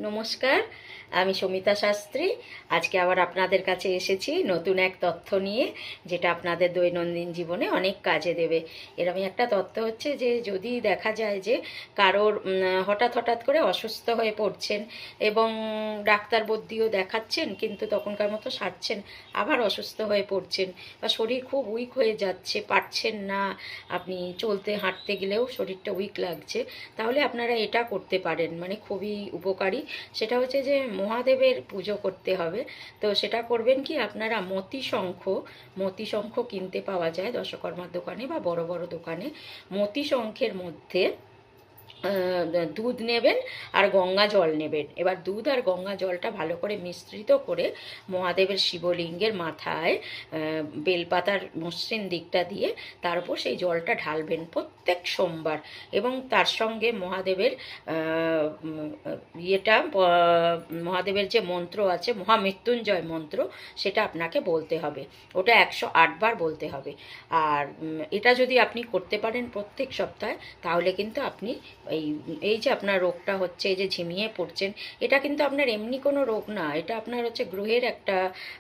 নমস্কার, আমি সমিতা শাস্ত্রী। আজকে আবার আপনাদের কাছে এসেছি নতুন এক তথ্য নিয়ে, যেটা আপনাদের দৈনন্দিন জীবনে অনেক কাজে দেবে। এরকমই একটা তথ্য হচ্ছে যে যদি দেখা যায় যে কারোর হঠাৎ হঠাৎ করে অসুস্থ হয়ে পড়ছেন এবং ডাক্তার বদ্যিও দেখাচ্ছেন, কিন্তু তখনকার মতো সারছেন, আবার অসুস্থ হয়ে পড়ছেন, বা শরীর খুব উইক হয়ে যাচ্ছে, পারছেন না, আপনি চলতে হাঁটতে গেলেও শরীরটা উইক লাগছে, তাহলে আপনারা এটা করতে পারেন, মানে খুবই উপকারী। সেটা হচ্ছে যে মহাদেবের পুজো করতে হবে। তো সেটা করবেন কি, আপনারা মতি শঙ্খ কিনতে পাওয়া যায় দশকর্মার দোকানে বা বড় বড় দোকানে। মতি শঙ্খের মধ্যে দুধ নেবেন আর গঙ্গা জল নেবেন। এবার দুধ আর গঙ্গা জলটা ভালো করে মিশ্রিত করে মহাদেবের শিবলিঙ্গের মাথায় বেলপাতার মসৃণ দিকটা দিয়ে তার উপর সেই জলটা ঢালবেন প্রত্যেক সোমবার। এবং তার সঙ্গে মহাদেবের মহাদেবের যে মন্ত্র আছে, মহামৃত্যুঞ্জয় মন্ত্র, সেটা আপনাকে বলতে হবে। ওটা 108 বার বলতে হবে। আর এটা যদি আপনি করতে পারেন প্রত্যেক সপ্তাহে, তাহলে কিন্তু আপনি এই এই যে আপনার রোগটা হচ্ছে, এই যে ঝিমিয়ে পড়ছেন, এটা কিন্তু আপনার এমনি কোনো রোগ না, এটা আপনার হচ্ছে গ্রহের একটা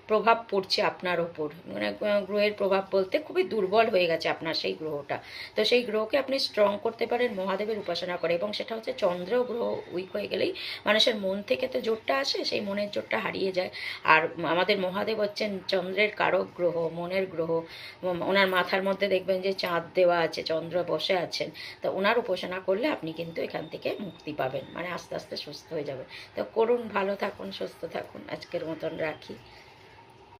প্রভাব পড়ছে আপনার ওপর। মানে গ্রহের প্রভাব বলতে খুবই দুর্বল হয়ে গেছে আপনার সেই গ্রহটা। তো সেই গ্রহকে আপনি স্ট্রং করতে পারেন মহাদেবের উপাসনা করে। এবং সেটা হচ্ছে চন্দ্র গ্রহ উইক হয়ে গেলেই মানুষের মন থেকে তো জোরটা আসে, সেই মনের জোরটা হারিয়ে যায়। আর আমাদের মহাদেব হচ্ছেন চন্দ্রের কারক গ্রহ, মনের গ্রহ। ওনার মাথার মধ্যে দেখবেন যে চাঁদ দেওয়া আছে, চন্দ্র বসে আছেন। তো ওনার উপাসনা করলে আপনি কিন্তু এখান থেকে মুক্তি পাবেন, মানে আস্তে আস্তে সুস্থ হয়ে যাবে। তো করুন, ভালো থাকুন, সুস্থ থাকুন। আজকের মতন রাখি।